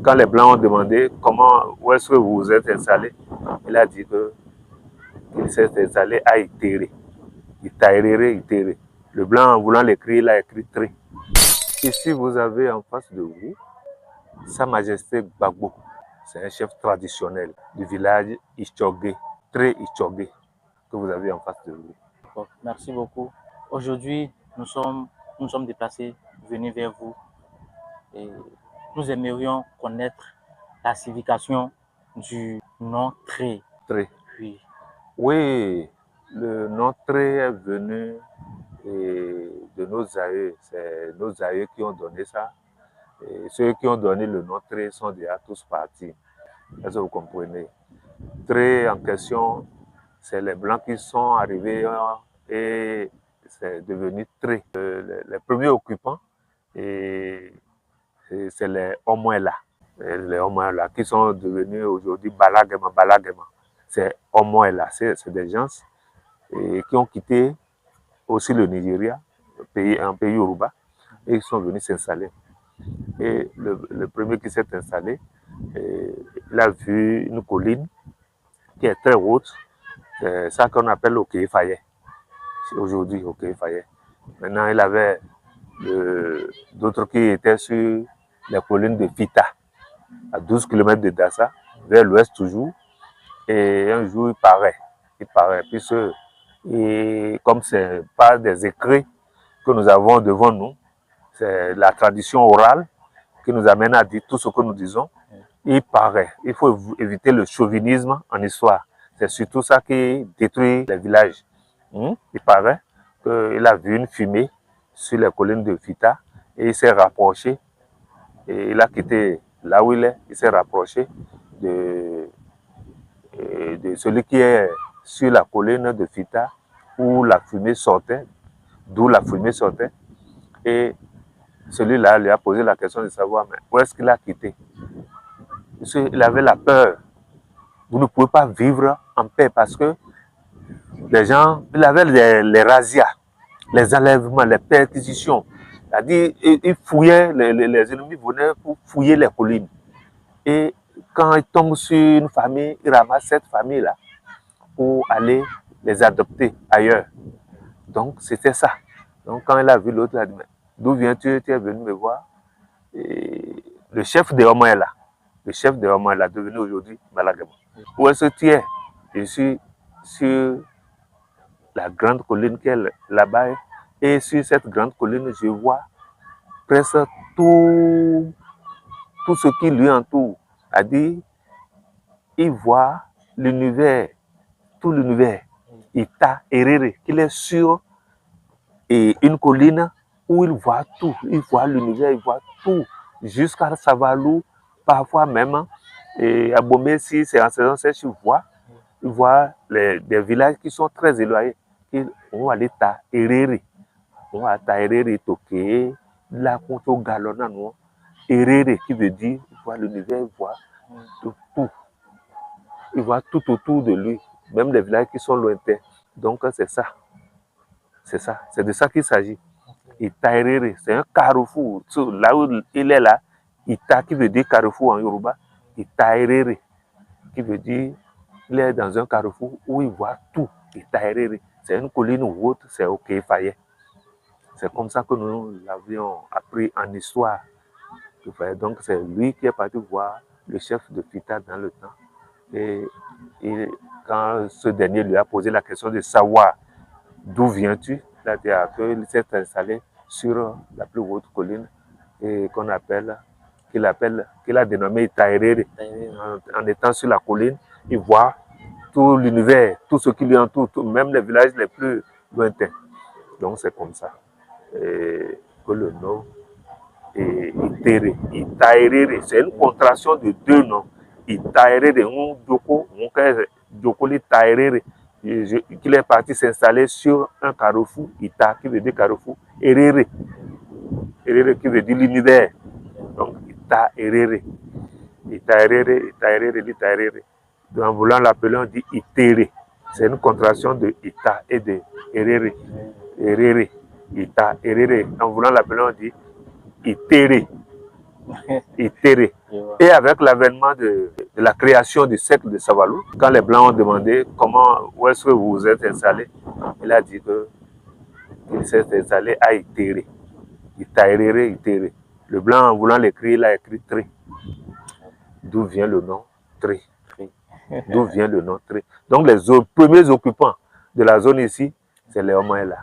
Quand les Blancs ont demandé où est-ce que vous vous êtes installé, il a dit qu'il s'est installé à Itere. Itaerere, Itere. Le Blanc, en voulant l'écrire, il a écrit Tré. Ici, vous avez en face de vous Sa Majesté Gbagbo. C'est un chef traditionnel du village Ichogé, Tré Ichogé, que vous avez en face de vous. Bon, merci beaucoup. Aujourd'hui, nous sommes déplacés, venus vers vous. Et nous aimerions connaître la signification du nom Tré. Tré. Oui. Oui, le nom Tré est venu de nos aïeux. C'est nos aïeux qui ont donné ça. Et ceux qui ont donné le nom Tré sont déjà tous partis. Est-ce que vous comprenez? Tré en question, c'est les Blancs qui sont arrivés et c'est devenu Tré. Les premiers occupants, et c'est les Omoela. Les Omoela qui sont devenus aujourd'hui Balagema. C'est Omoela. C'est des gens qui ont quitté aussi le Nigeria, un pays Yoruba, et ils sont venus s'installer. Et le premier qui s'est installé, il a vu une colline qui est très haute. C'est ça qu'on appelle Okefaye. Aujourd'hui, Okefaye. Maintenant, il avait d'autres qui étaient sur les collines de Fita, à 12 km de Dassa, vers l'ouest toujours. Et un jour, il paraît, puisque comme ce n'est pas des écrits que nous avons devant nous, c'est la tradition orale qui nous amène à dire tout ce que nous disons. Il paraît, il faut éviter le chauvinisme en histoire. C'est surtout ça qui détruit les villages. Il paraît qu'il a vu une fumée sur les collines de Fita et il s'est rapproché. Et il a quitté là où il est, il s'est rapproché de celui qui est sur la colline de Fita où la fumée sortait, d'où la fumée sortait. Et celui-là lui a posé la question de savoir mais où est-ce qu'il a quitté. Il avait la peur. Vous ne pouvez pas vivre en paix parce que les gens, il avait les razzias, les enlèvements, les perquisitions. C'est-à-dire, ils fouillaient, les ennemis venaient pour fouiller les collines. Et quand ils tombent sur une famille, ils ramassent cette famille-là pour aller les adopter ailleurs. Donc, c'était ça. Donc, quand il a vu l'autre, il a dit, d'où viens-tu? Tu es venu me voir. Et le chef de Homo est là. Le chef de Homo est là, devenu aujourd'hui Balagama. Où est-ce que tu es? Je suis sur la grande colline qui est là-bas. Et sur cette grande colline, je vois presque tout ce qui lui entoure. C'est-à-dire, il voit l'univers, tout l'univers, Ita Herere, qu'il est sur une colline où il voit tout, il voit l'univers, il voit tout, jusqu'à Savalou, parfois même, et à Bomé, si c'est en saison sèche, il voit des villages qui sont très éloignés, qui vont aller à Herere, on va à Herere, Toké, là, contre Galona, Herere, qui veut dire, il voit l'univers, il voit tout. Il voit tout autour de lui, même les villages qui sont lointains. Donc, c'est ça. C'est ça. C'est de ça qu'il s'agit. Ita Herere, c'est un carrefour. Là où il est là, Ita qui veut dire carrefour en Yoruba, Ita Herere qui veut dire il est dans un carrefour où il voit tout. Ita Herere, c'est une colline haute, c'est Okefaye. C'est comme ça que nous l'avions appris en histoire. Donc, c'est lui qui est parti voir le chef de Fita dans le temps. Et quand ce dernier lui a posé la question de savoir d'où viens-tu, il a dit qu'il s'est installé sur la plus haute colline et qu'il a dénommé Itaerere. En étant sur la colline, il voit tout l'univers, tout ce qui lui entoure, même les villages les plus lointains. Donc c'est comme ça que le nom est Itere. Itaerere, c'est une contraction de deux noms. Itaerere, qu'il est parti s'installer sur un carrefour, Ita qui veut dire carrefour, Herere qui veut dire l'univers. Donc Ita Herere. Donc, en voulant l'appeler, on dit Itere. C'est une contraction de Ita et de Herere. Herere, Ita, Herere. En voulant l'appeler, on dit Itere. Itere. Et avec l'avènement de la création du cercle de Savalou, quand les Blancs ont demandé où est-ce que vous vous êtes installé, il a dit qu'il s'est installé à Itere. Itairere, Itere. Le Blanc, en voulant l'écrire, il a écrit Tré. D'où vient le nom Tré. D'où vient le nom Tré. Donc les premiers occupants de la zone ici, c'est les Omaïla.